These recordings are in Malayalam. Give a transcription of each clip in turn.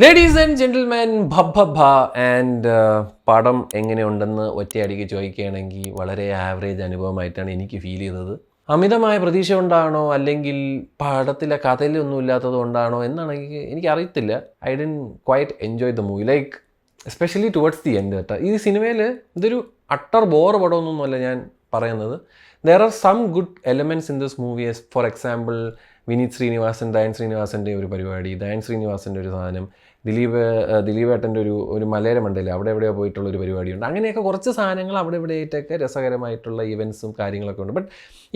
ലേഡീസ് ആൻഡ് ജെന്റിൽമാൻ ഭബ്ബ ആൻഡ് പടം എങ്ങനെയുണ്ടെന്ന് ഒറ്റയടിക്ക് ചോദിക്കുകയാണെങ്കിൽ വളരെ ആവറേജ് അനുഭവമായിട്ടാണ് എനിക്ക് ഫീൽ ചെയ്തത്. അമിതമായ പ്രതീക്ഷ കൊണ്ടാണോ അല്ലെങ്കിൽ പടത്തിലെ കഥയിലൊന്നും ഇല്ലാത്തത് കൊണ്ടാണോ എന്നാണെങ്കിൽ എനിക്കറിയത്തില്ല. I didn't quite enjoy the movie like especially towards the end കേട്ടോ. ഈ സിനിമയിൽ ഇതൊരു അട്ടർ ബോർ പടമൊന്നുമല്ല ഞാൻ പറയുന്നത്. There are some good elements in this movie. For example Vineeth Sreenivasan, Dhyan ശ്രീനിവാസൻ്റെ ഒരു പരിപാടി, ദയൻ ശ്രീനിവാസൻ്റെ ഒരു സാധനം, ദിലീപേട്ടൻ്റെ ഒരു മലയാളം മണ്ടല്ലേ അവിടെ എവിടെയോ പോയിട്ടുള്ളൊരു പരിപാടിയുണ്ട്. അങ്ങനെയൊക്കെ കുറച്ച് സാധനങ്ങൾ അവിടെ ഇവിടെയായിട്ടൊക്കെ രസകരമായിട്ടുള്ള ഇവൻറ്റ്സും കാര്യങ്ങളൊക്കെ ഉണ്ട്. ബട്ട്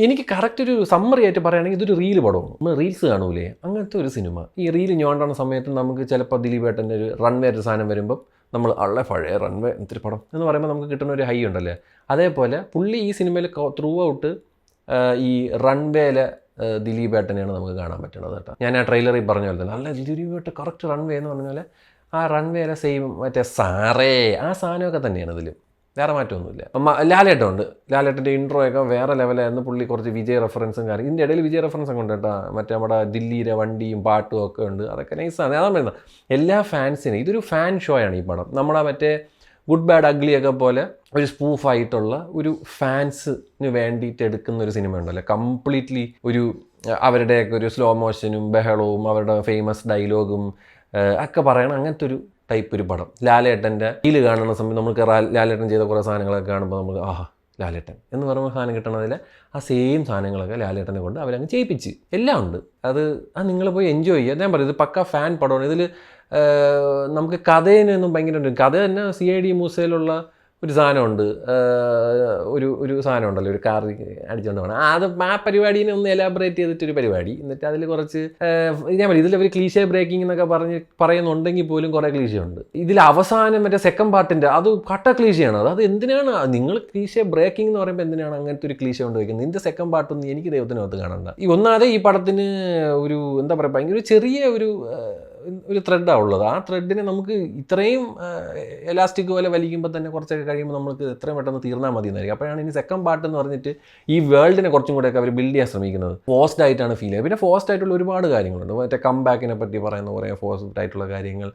എനിക്ക് കറക്റ്റ് ഒരു സമ്മറി ആയിട്ട് പറയുകയാണെങ്കിൽ ഇതൊരു റീൽ പടമാണ്. നമ്മൾ റീൽസ് കാണൂലേ, അങ്ങനത്തെ ഒരു സിനിമ. ഈ റീൽ ഞോണ്ടുന്ന സമയത്ത് നമുക്ക് ചിലപ്പോൾ ദിലീപേട്ടൻ്റെ ഒരു റൺവേ ഒരു സാധനം വരുമ്പം നമ്മൾ അള്ള പഴയ റൺവേ ഇത്തിരി പടം എന്ന് പറയുമ്പോൾ നമുക്ക് കിട്ടുന്ന ഒരു ഹൈ ഉണ്ടല്ലേ, അതേപോലെ പുള്ളി ഈ സിനിമയിൽ ത്രൂ ഔട്ട് ഈ റൺവേയിലെ ദിലീപേട്ടനെയാണ് നമുക്ക് കാണാൻ പറ്റുന്നത് കേട്ടോ. ഞാൻ ആ ട്രെയിലറിൽ പറഞ്ഞ പോലെ തന്നെ നല്ല ദിലീപേട്ടൻ കറക്റ്റ് റൺവേ എന്ന് പറഞ്ഞ പോലെ ആ റൺവേയിലെ സെയിം മറ്റേ സാറേ ആ സാധനമൊക്കെ തന്നെയാണ് ഇതിലും, വേറെ മാറ്റമൊന്നുമില്ല. ലാലേട്ടൻ ഉണ്ട്, ലാലേട്ടൻ്റെ ഇൻട്രോ ഒക്കെ വേറെ ലെവലായിരുന്നു. പുള്ളി കുറച്ച് വിജയ് റെഫറൻസും കാര്യം ഇതിൻ്റെ ഇടയിൽ വിജയ് റെഫറൻസ് ഒക്കെ ഉണ്ട് കേട്ടോ. മറ്റേ നമ്മുടെ ദില്ലിയിലെ വണ്ടിയും പാട്ടും ഒക്കെ ഉണ്ട്, അതൊക്കെ നൈസാണ്. അതാണ് പറയുന്നത്, എല്ലാ ഫാൻസിനും ഇതൊരു ഫാൻ ഷോ ആണ് ഈ പടം. നമ്മളെ മറ്റേ ഗുഡ് ബാഡ് അഗ്ലി ഒക്കെ പോലെ ഒരു സ്പൂഫായിട്ടുള്ള ഒരു ഫാൻസിന് വേണ്ടിയിട്ട് എടുക്കുന്ന ഒരു സിനിമ ഉണ്ടല്ലോ, കംപ്ലീറ്റ്ലി ഒരു അവരുടെയൊക്കെ ഒരു സ്ലോ മോഷനും ബഹളവും അവരുടെ ഫേമസ് ഡയലോഗും ഒക്കെ പറയണം, അങ്ങനത്തെ ഒരു ടൈപ്പ് ഒരു പടം. ലാലേട്ടൻ്റെ റീല് കാണുന്ന സമയത്ത് നമുക്ക് ലാലേട്ടൻ ചെയ്ത കുറേ സാധനങ്ങളൊക്കെ കാണുമ്പോൾ നമുക്ക് ആഹാ ലാലേട്ടൻ എന്ന് പറയുമ്പോൾ സാധനം കിട്ടണതിൽ ആ സെയിം സാധനങ്ങളൊക്കെ ലാലേട്ടനെ കൊണ്ട് അവരങ്ങ് ചെയ്യിപ്പിച്ച് എല്ലാം ഉണ്ട്. അത് നിങ്ങൾ പോയി എൻജോയ് ചെയ്യുക. ഞാൻ പറയും ഇത് പക്ക ഫാൻ പടമാണ്. ഇതിൽ നമുക്ക് കഥേനൊന്നും ഭയങ്കര കഥ തന്നെ CID മൂസയിലുള്ള ഒരു സാധനമുണ്ട്, ഒരു സാധനം ഉണ്ടല്ലോ, ഒരു കാർ അടിച്ചുകൊണ്ട് പോകണം. അത് ആ പരിപാടീനെ ഒന്ന് എലാബറേറ്റ് ചെയ്തിട്ടൊരു പരിപാടി. എന്നിട്ട് അതിൽ കുറച്ച് ഞാൻ പറയും ഇതിൽ ഒരു ക്ലീഷേ ബ്രേക്കിംഗ് എന്നൊക്കെ പറയുന്നുണ്ടെങ്കിൽ പോലും കുറേ ക്ലീഷയുണ്ട്. ഇതിൽ അവസാനം മറ്റേ സെക്കൻഡ് പാർട്ടിൻ്റെ അത് കട്ട ക്ലീഷയാണ്. അത് എന്തിനാണ് നിങ്ങൾ ക്ലീഷേ ബ്രേക്കിംഗ് എന്ന് പറയുമ്പോൾ എന്തിനാണ് അങ്ങനത്തെ ഒരു ക്ലീഷ കൊണ്ട് വയ്ക്കുന്നത്? ഇതിൻ്റെ സെക്കൻഡ് പാർട്ടൊന്നും എനിക്ക് ദൈവത്തിനകത്ത് കാണണ്ട. ഈ ഒന്നാതെ ഈ പടത്തിന് ഒരു എന്താ പറയുക ഭയങ്കര ചെറിയ ഒരു ത്രെഡാണ് ഉള്ളത്. ആ ത്രെഡിനെ നമുക്ക് ഇത്രയും എലാസ്റ്റിക് പോലെ വലിക്കുമ്പോൾ തന്നെ കുറച്ചൊക്കെ കഴിയുമ്പോൾ നമുക്ക് എത്രയും പെട്ടെന്ന് തീർന്നാൽ മതി എന്നായിരിക്കും. അപ്പോഴാണ് ഇനി സെക്കൻഡ് പാർട്ട് എന്ന് പറഞ്ഞിട്ട് ഈ വേൾഡിനെ കുറച്ചും കൂടെയൊക്കെ അവർ ബിൽഡ് ചെയ്യാൻ ശ്രമിക്കുന്നത്. ഫോഴ്സ്ഡ് ആയിട്ടാണ് ഫീൽ ചെയ്യുക. പിന്നെ ഫോഴ്സ്ഡ് ആയിട്ടുള്ള ഒരുപാട് കാര്യങ്ങളുണ്ട്. മറ്റേ കംബാക്കിനെ പറ്റി പറയുന്ന കുറേ ഫോഴ്സ്ഡ് ആയിട്ടുള്ള കാര്യങ്ങൾ,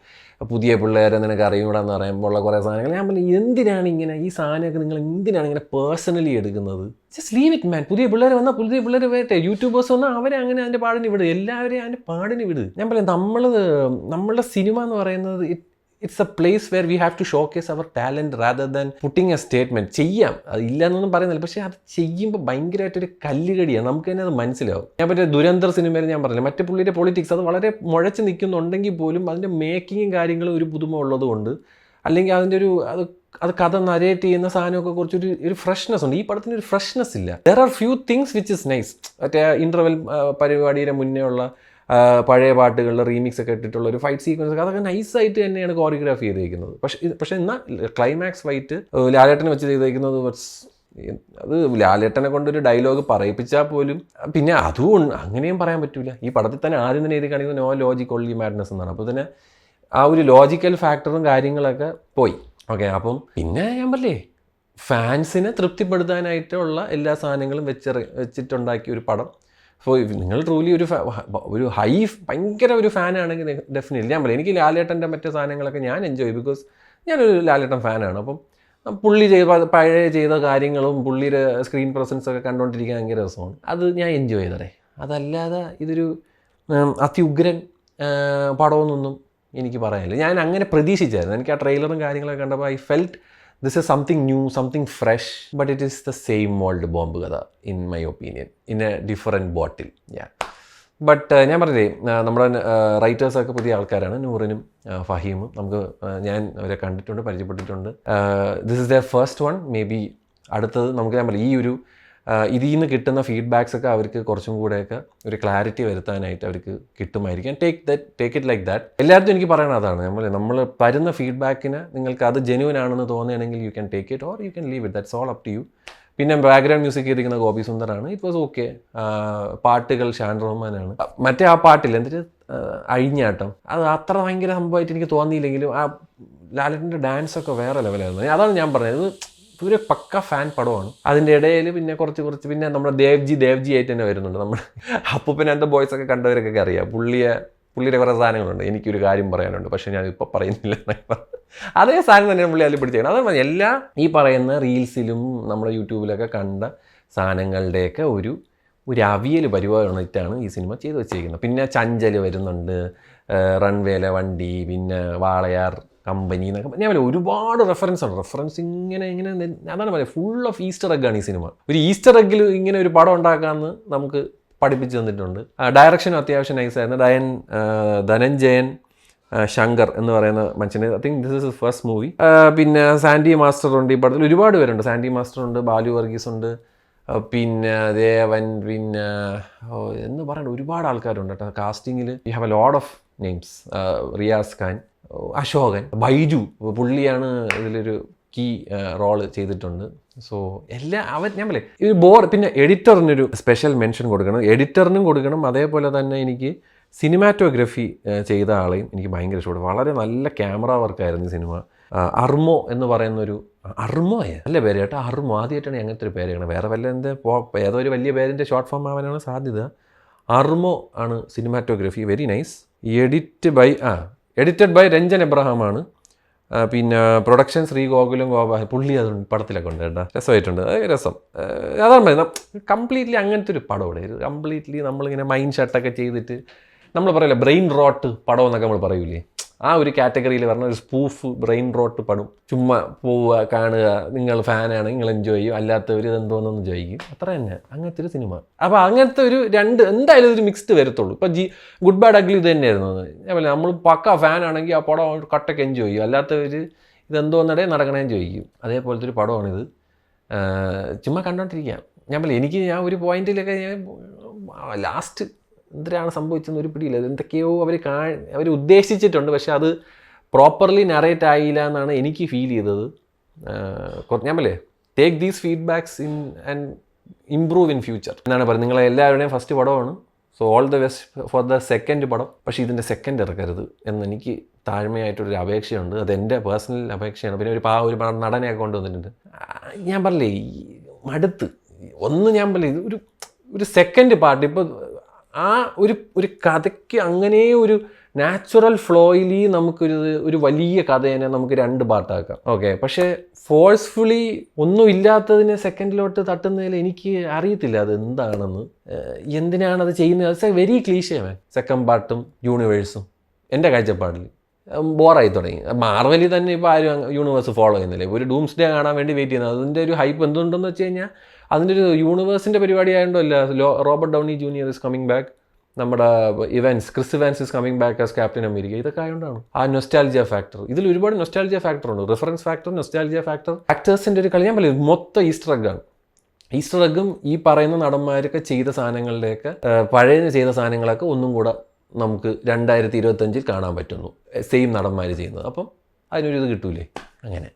പുതിയ പിള്ളേരെ നിനക്ക് അറിയൂടാന്ന് പറയുമ്പോൾ ഉള്ള കുറേ സാധനങ്ങൾ. ഞാൻ പറഞ്ഞു എന്തിനാണ് ഇങ്ങനെ ഈ സാധനമൊക്കെ നിങ്ങൾ എന്തിനാണ് ഇങ്ങനെ പേഴ്സണലി എടുക്കുന്നത്? Just leave it man. പുതിയ പിള്ളേർ വന്നാൽ പുതിയ പിള്ളേർ വരട്ടെ, യൂട്യൂബേഴ്സ് വന്നാൽ അവരെ അങ്ങനെ അതിൻ്റെ പാടിന് വിട്, എല്ലാവരെയും അതിൻ്റെ പാടിന് വിട്. ഞാൻ പറയാം നമ്മളുടെ സിനിമ എന്ന് പറയുന്നത് it's a place where we have to showcase our talent rather than putting a statement. ചെയ്യാം, അത് ഇല്ല എന്നൊന്നും പറയുന്നില്ല, പക്ഷേ അത് ചെയ്യുമ്പോൾ ഭയങ്കരമായിട്ടൊരു കല്ലുകടിയാണ്. നമുക്ക് തന്നെ അത് മനസ്സിലാവും. ഞാൻ പറ്റേ ദുരന്തർ സിനിമയിൽ ഞാൻ പറഞ്ഞില്ല, മറ്റേ പുള്ളിയുടെ പൊളിറ്റിക്സ് അത് വളരെ മുഴച്ച് നിൽക്കുന്നുണ്ടെങ്കിൽ പോലും അതിൻ്റെ മേക്കിങ്ങും കാര്യങ്ങളും ഒരു പുതുമ ഉള്ളതുകൊണ്ട്, അല്ലെങ്കിൽ അതിൻ്റെ ഒരു അത് കഥ നരേറ്റ് ചെയ്യുന്ന സാധനമൊക്കെ കുറച്ചൊരു ഒരു ഫ്രഷ്നെസ് ഉണ്ട്. ഈ പടത്തിന് ഒരു ഫ്രഷ്നെസ് ഇല്ല. There are few things which is nice. മറ്റേ ഇൻ്റർവെൽ പരിപാടിയുടെ മുന്നേ ഉള്ള പഴയ പാട്ടുകളുടെ റീമിക്സ് ഒക്കെ ഇട്ടിട്ടുള്ള ഒരു ഫൈറ്റ് സീക്വൻസ് ഒക്കെ അതൊക്കെ നൈസായിട്ട് തന്നെയാണ് കോറിയോഗ്രാഫി ചെയ്തിരിക്കുന്നത്. പക്ഷേ എന്നാൽ ക്ലൈമാക്സ് ഫൈറ്റ് ലാലേട്ടനെ വെച്ച് ചെയ്തിരിക്കുന്നത് അത് ലാലേട്ടനെ കൊണ്ടൊരു ഡയലോഗ് പറയിപ്പിച്ചാൽ പോലും പിന്നെ അതും അങ്ങനെയും പറയാൻ പറ്റില്ല. ഈ പടത്തിൽ തന്നെ ആദ്യം തന്നെ എഴുതി കാണിക്കുന്നത് നോ ലോജിക് ഓൺലി മാഡ്നസ് എന്നാണ്. അപ്പോൾ തന്നെ ആ ഒരു ലോജിക്കൽ ഫാക്ടറും കാര്യങ്ങളൊക്കെ പോയി. ഓക്കെ, അപ്പം പിന്നെ ഞാൻ പറയേ ഫാൻസിനെ തൃപ്തിപ്പെടുത്താനായിട്ടുള്ള എല്ലാ സാധനങ്ങളും വെച്ചിട്ടുണ്ടാക്കിയ ഒരു പടം. അപ്പോൾ നിങ്ങൾ ട്രൂലി ഒരു ഹൈ ഭയങ്കര ഒരു ഫാനാണെങ്കിൽ ഡെഫിനറ്റ്ലി ഞാൻ പറയാം എനിക്ക് ലാലേട്ടൻ്റെ മറ്റേ സാധനങ്ങളൊക്കെ ഞാൻ എൻജോയ്, ബിക്കോസ് ഞാനൊരു ലാലേട്ടൻ ഫാനാണ്. അപ്പം പുള്ളി പഴയ ചെയ്ത കാര്യങ്ങളും പുള്ളിയുടെ സ്ക്രീൻ പ്രസൻസൊക്കെ കണ്ടുകൊണ്ടിരിക്കാൻ ഭയങ്കര രസമാണ്. അത് ഞാൻ എൻജോയ് ചെയ്തേ. അതല്ലാതെ ഇതൊരു അത്യുഗ്രൻ പടമൊന്നും എനിക്ക് പറയാനില്ല. ഞാൻ അങ്ങനെ പ്രതീക്ഷിച്ചായിരുന്നു. എനിക്ക് ആ ട്രെയിലറും കാര്യങ്ങളൊക്കെ കണ്ടപ്പോൾ I felt this is something new, something fresh, but it is the same mould bomb കഥ in my opinion, in a different bottle. But ഞാൻ പറഞ്ഞേ നമ്മുടെ റൈറ്റേഴ്സൊക്കെ പുതിയ ആൾക്കാരാണ്, നൂറിനും ഫഹീമും. ഞാൻ അവരെ കണ്ടിട്ടുണ്ട്, പരിചയപ്പെട്ടിട്ടുണ്ട്. This is the first one. May be അടുത്തത് നമുക്ക് ഞാൻ പറയാം ഈ ഒരു ഇതിൽ നിന്ന് കിട്ടുന്ന ഫീഡ്ബാക്സൊക്കെ അവർക്ക് കുറച്ചും കൂടെയൊക്കെ ഒരു ക്ലാരിറ്റി വരുത്താനായിട്ട് അവർക്ക് കിട്ടുമായിരിക്കും. Take it like that. എല്ലായിടത്തും എനിക്ക് പറയണത് അതാണ്, നമ്മൾ തരുന്ന ഫീഡ്ബാക്കിന് നിങ്ങൾക്ക് അത് ജെന്യുവൻ ആണെന്ന് തോന്നുകയാണെങ്കിൽ you can take it or you can leave it, that's all up to you. പിന്നെ ബാക്ക്ഗ്രൗണ്ട് മ്യൂസിക് ചെയ്തിരിക്കുന്ന ഗോപി സുന്ദറാണ്. It was okay. പാട്ടുകൾ ഷാൻ റഹ്മാനാണ്. മറ്റേ ആ പാട്ടില്ല എന്നിട്ട് അഴിഞ്ഞാട്ടം, അത് അത്ര ഭയങ്കര സംഭവമായിട്ട് എനിക്ക് തോന്നിയില്ലെങ്കിലും ആ ലാലേട്ടൻ്റെ ഡാൻസൊക്കെ വേറെ ലെവലായിരുന്നു. അതാണ് ഞാൻ പറഞ്ഞത്, ഒരു പക്ക ഫാൻ പടമാണ്. അതിൻ്റെ ഇടയിൽ പിന്നെ കുറച്ച് പിന്നെ നമ്മുടെ ദേവ്ജി ആയിട്ട് തന്നെ വരുന്നുണ്ട്. നമ്മൾ അപ്പൂപ്പൻ ആൻഡ് ദ ബോയ്സ് ഒക്കെ കണ്ടവരൊക്കെ അറിയാം. പുള്ളിയെ പുള്ളിയുടെ കുറേ സാധനങ്ങളുണ്ട്. എനിക്കൊരു കാര്യം പറയാനുണ്ട്, പക്ഷേ ഞാനിപ്പോൾ പറയുന്നില്ല. അതേ സാധനം തന്നെയാണ് പുള്ളി അതിൽ പിടിച്ചേക്കുന്നത്. അതാണ് എല്ലാ ഈ പറയുന്ന റീൽസിലും നമ്മുടെ യൂട്യൂബിലൊക്കെ കണ്ട സാധനങ്ങളുടെയൊക്കെ ഒരു അവിയൽ പരിപാടിയിട്ടാണ് ഈ സിനിമ ചെയ്തു വെച്ചിരിക്കുന്നത്. പിന്നെ ചഞ്ചൽ വരുന്നുണ്ട്, റൺവേല വണ്ടി, പിന്നെ വാളയാർ കമ്പനി എന്നൊക്കെ ഞാൻ പറയാം, ഒരുപാട് റെഫറൻസ് ഇങ്ങനെ അതാണ് പറയുക, ഫുൾ ഓഫ് ഈസ്റ്റർ എഗ്ഗാണ് ഈ സിനിമ. ഒരു ഈസ്റ്റർ എഗ്ഗിൽ ഇങ്ങനെ ഒരു പടം ഉണ്ടാക്കാമെന്ന് നമുക്ക് പഠിപ്പിച്ച് തന്നിട്ടുണ്ട്. ഡയറക്ഷനും അത്യാവശ്യം നൈസായിരുന്നു. ധനഞ്ജയൻ ശങ്കർ എന്ന് പറയുന്ന മനുഷ്യന്, I think this is first movie. പിന്നെ സാൻഡി മാസ്റ്റർ ഉണ്ട് ഈ പടത്തിൽ, ഒരുപാട് പേരുണ്ട്. സാൻഡി മാസ്റ്റർ ഉണ്ട്, ബാലു വർഗീസ് ഉണ്ട്, പിന്നെ ദേവൻ, പിന്നെ എന്ന് പറയേണ്ട ഒരുപാട് ആൾക്കാരുണ്ട് കേട്ടോ കാസ്റ്റിങ്ങിൽ. You have a load of names. Riyas Khan, Ashokan, Baiju പുള്ളിയാണ് ഇതിലൊരു കീ റോള് ചെയ്തിട്ടുണ്ട്. സോ ഞാൻ പറയേ ഒരു പിന്നെ എഡിറ്ററിനൊരു സ്പെഷ്യൽ മെൻഷൻ കൊടുക്കണം, എഡിറ്ററിനും കൊടുക്കണം. അതേപോലെ തന്നെ എനിക്ക് സിനിമാറ്റോഗ്രഫി ചെയ്ത ആളെയും എനിക്ക് ഭയങ്കര ഇഷ്ടപ്പെട്ടു. വളരെ നല്ല ക്യാമറ വർക്കായിരുന്നു ഈ സിനിമ. അർമോ എന്ന് പറയുന്നൊരു, അർമോയെ നല്ല പേര് കേട്ടോ, അർമോ ആദ്യമായിട്ടാണ് അങ്ങനത്തെ ഒരു പേര് കേൾക്കണം. വേറെ വല്ല ഏതോ ഒരു വലിയ പേരിൻ്റെ ഷോർട്ട് ഫോം ആവാനാണ് സാധ്യത. അർമോ ആണ് cinematography, very nice. Edited by Ranjan എബ്രഹാമാണ്. പിന്നെ പ്രൊഡക്ഷൻ ശ്രീ ഗോകുലം ഗോപാൽ, പുള്ളി അത് പടത്തിലൊക്കെ ഉണ്ട് കേട്ടോ, രസമായിട്ടുണ്ട്. രസം അതാണ് പറയുന്നത്. കംപ്ലീറ്റ്ലി അങ്ങനത്തെ ഒരു പടം ഇവിടെ കംപ്ലീറ്റ്ലി നമ്മളിങ്ങനെ മൈൻഡ് ഷട്ടൊക്കെ ചെയ്തിട്ട് നമ്മൾ പറയില്ല ബ്രെയിൻ റോട്ട് പടം എന്നൊക്കെ നമ്മൾ പറയൂലേ, ആ ഒരു കാറ്റഗറിയിൽ പറഞ്ഞ ഒരു സ്പൂഫ് ബ്രെയിൻ റോട്ട് പടം. ചുമ്മാ പോവുക, കാണുക, നിങ്ങൾ ഫാനാണ് നിങ്ങൾ എൻജോയ് ചെയ്യും, അല്ലാത്തവർ ഇതെന്തോന്നൊന്ന് ചോദിക്കും, അത്ര തന്നെ. അങ്ങനത്തെ ഒരു സിനിമ. അപ്പോൾ അങ്ങനത്തെ ഒരു എന്തായാലും ഒരു മിക്സ്ഡ് വരത്തുള്ളൂ. ഇപ്പോൾ ഗുഡ് ബാഡ് അഗ്ലി ഇത് തന്നെയായിരുന്നു. ഞാൻ നമ്മൾ പക്ക ഫാനാണെങ്കിൽ ആ പടം കട്ടൊക്കെ എൻജോയ് ചെയ്യും, അല്ലാത്തവർ ഇതെന്തോന്നടേ നടക്കണേന്ന് ചോദിക്കും. അതേപോലത്തെ ഒരു പടമാണിത്. ചുമ്മാ കണ്ടോണ്ടിരിക്കാം. ഞാൻ ഒരു പോയിന്റിലൊക്കെ ലാസ്റ്റ് എന്തിനാണ് സംഭവിച്ചതെന്ന് ഒരു പിടിയില്ല. എന്തൊക്കെയോ അവർ ഉദ്ദേശിച്ചിട്ടുണ്ട്, പക്ഷെ അത് പ്രോപ്പർലി നറേറ്റ് ആയില്ല എന്നാണ് എനിക്ക് ഫീൽ ചെയ്തത്. ഞാൻ take these feedbacks in and improve in future എന്നാണ് പറയുന്നത്. നിങ്ങളെ എല്ലാവരുടെയും ഫസ്റ്റ് പടമാണ്. So all the best for the second പടം. പക്ഷേ ഇതിൻ്റെ സെക്കൻഡ് ഇറക്കരുത് എന്നെനിക്ക് താഴ്മയായിട്ടൊരു അപേക്ഷയുണ്ട്. അതെൻ്റെ പേഴ്സണൽ അപേക്ഷയാണ്. പിന്നെ ഒരു നടനെയൊക്കെ കൊണ്ടുവന്നിട്ടുണ്ട്. ഞാൻ പറഞ്ഞില്ലേ മടുത്ത് ഞാൻ പറഞ്ഞില്ലേ ഒരു സെക്കൻഡ് പാർട്ട്. ഇപ്പോൾ ആ ഒരു കഥയ്ക്ക് അങ്ങനെ ഒരു നാച്ചുറൽ ഫ്ലോയിൽ ഒരു വലിയ കഥേനെ നമുക്ക് 2 പാർട്ടാക്കാം. ഓക്കെ, പക്ഷേ ഫോഴ്സ്ഫുള്ളി ഒന്നും ഇല്ലാത്തതിനെ സെക്കൻഡിലോട്ട് തട്ടുന്നതിൽ എനിക്ക് അറിയത്തില്ല അത് എന്താണെന്ന്, എന്തിനാണത് ചെയ്യുന്നത്. It's A very cliché man. Second പാർട്ടും യൂണിവേഴ്സും എൻ്റെ കാഴ്ചപ്പാടിൽ ബോറായി തുടങ്ങി. മാർവലിൽ തന്നെ ഇപ്പോൾ ആരും യൂണിവേഴ്സ് ഫോളോ ചെയ്യുന്നില്ല. ഒരു ഡൂംസ്ഡേ കാണാൻ വേണ്ടി വെയിറ്റ് ചെയ്യുന്നത്. അതിൻ്റെ ഒരു ഹൈപ്പ് എന്തുകൊണ്ടെന്ന് വെച്ച് കഴിഞ്ഞാൽ അതിൻ്റെ ഒരു യൂണിവേഴ്സിൻ്റെ പരിപാടി ആയതുകൊണ്ടല്ല. Robert Downey Junior is coming back, നമ്മുടെ Chris Evans is coming back as Captain America. ഇതൊക്കെ ആയതുകൊണ്ടാണ് ആ നൊസ്റ്റാൾജിയ ഫാക്ടർ. ഇതിൽ ഒരുപാട് നൊസ്റ്റാൾജിയ ഫാക്ടർ ഉണ്ട്. റെഫറൻസ് ഫാക്ടർ, നൊസ്റ്റാൾജിയ ഫാക്ടർ, ആക്ടേഴ്സിൻ്റെ ഒരു കളി. ഞാൻ പറയും മൊത്തം ഈസ്റ്റർ എഗ്ഗാണ്. ഈസ്റ്റർ എഗ്ഗും ഈ പറയുന്ന നടന്മാരൊക്കെ ചെയ്ത സാധനങ്ങളുടെയൊക്കെ പഴയ ചെയ്ത സാധനങ്ങളൊക്കെ ഒന്നും കൂടെ നമുക്ക് 2025 കാണാൻ പറ്റുന്നു, സെയിം നടന്മാർ ചെയ്യുന്നത്. അപ്പം അതിനൊരു കിട്ടൂലേ. അങ്ങനെ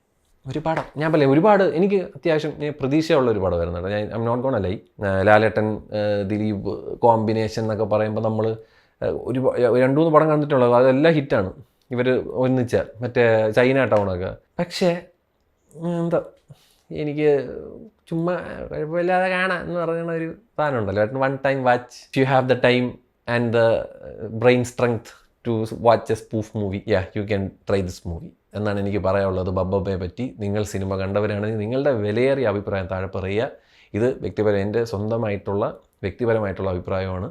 ഒരു പടം ഞാൻ പറയാം, ഒരുപാട് എനിക്ക് അത്യാവശ്യം പ്രതീക്ഷയുള്ള ഒരു പടം വരുന്നുണ്ട്. I'm not gonna lie. Lalettan Dileep combination എന്നൊക്കെ പറയുമ്പോൾ നമ്മൾ 2-3 പടം കണ്ടിട്ടുള്ളത്, അതെല്ലാം ഹിറ്റാണ്. ഇവർ ഒന്നിച്ച മറ്റേ ചൈന ടൗണൊക്കെ. പക്ഷേ എന്താ എനിക്ക് ചുമ്മാ കുഴപ്പമില്ലാതെ കാണാം എന്ന് പറയുന്ന ഒരു സാധനം ഉണ്ടല്ലോ. One time watch, you have the time and the brain strength to watch a spoof movie, you can try this movie എന്നാണ് എനിക്ക് പറയാനുള്ളത്. ബബ്ബയെ പറ്റി നിങ്ങൾ സിനിമ കണ്ടവരാണെങ്കിൽ നിങ്ങളുടെ വിലയേറിയ അഭിപ്രായം താഴെ പറയുക. ഇത് എൻ്റെ സ്വന്തമായിട്ടുള്ള വ്യക്തിപരമായിട്ടുള്ള അഭിപ്രായമാണ്.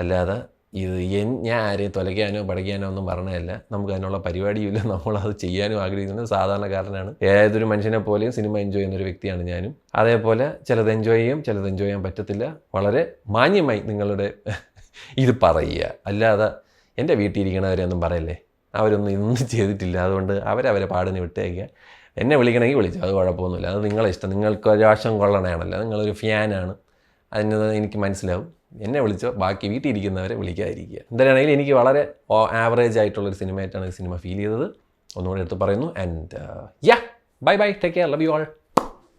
അല്ലാതെ ഞാൻ ആരെയും തൊലയ്ക്കാനോ പഠിക്കാനോ ഒന്നും പറഞ്ഞതല്ല. നമുക്ക് അതിനുള്ള പരിപാടിയില്ല, നമ്മളത് ചെയ്യാനും ആഗ്രഹിക്കുന്നത് സാധാരണക്കാരനാണ്. ഏതൊരു മനുഷ്യനെ പോലെയും സിനിമ എൻജോയ് ചെയ്യുന്നൊരു വ്യക്തിയാണ് ഞാനും. അതേപോലെ ചിലത് എൻജോയ് ചെയ്യും, ചിലത് എൻജോയ് ചെയ്യാൻ പറ്റത്തില്ല. വളരെ മാന്യമായി നിങ്ങളുടെ ഇത് പറയുക. അല്ലാതെ എൻ്റെ വീട്ടിലിരിക്കണവരെയൊന്നും പറയല്ലേ, അവരൊന്നും ഇന്നും ചെയ്തിട്ടില്ല, അതുകൊണ്ട് അവരവരെ പാടിന് വിട്ടേക്കുക. എന്നെ വിളിക്കണമെങ്കിൽ വിളിച്ചു, അത് കുഴപ്പമൊന്നുമില്ല. അത് നിങ്ങളെ ഇഷ്ടം. നിങ്ങൾക്ക് ഒരാശം കൊള്ളണയാണല്ലോ, നിങ്ങളൊരു ഫാനാണ്, അതിന് എനിക്ക് മനസ്സിലാവും. എന്നെ വിളിച്ചോ, ബാക്കി വീട്ടിൽ ഇരിക്കുന്നവരെ വിളിക്കാതിരിക്കുക. എന്തായാലും എനിക്ക് വളരെ ആവറേജ് ആയിട്ടുള്ളൊരു സിനിമയായിട്ടാണ് ഈ സിനിമ ഫീൽ ചെയ്തത്. ഒന്നുകൂടെ എടുത്ത് പറയുന്നു. And bye bye, take care, love you all.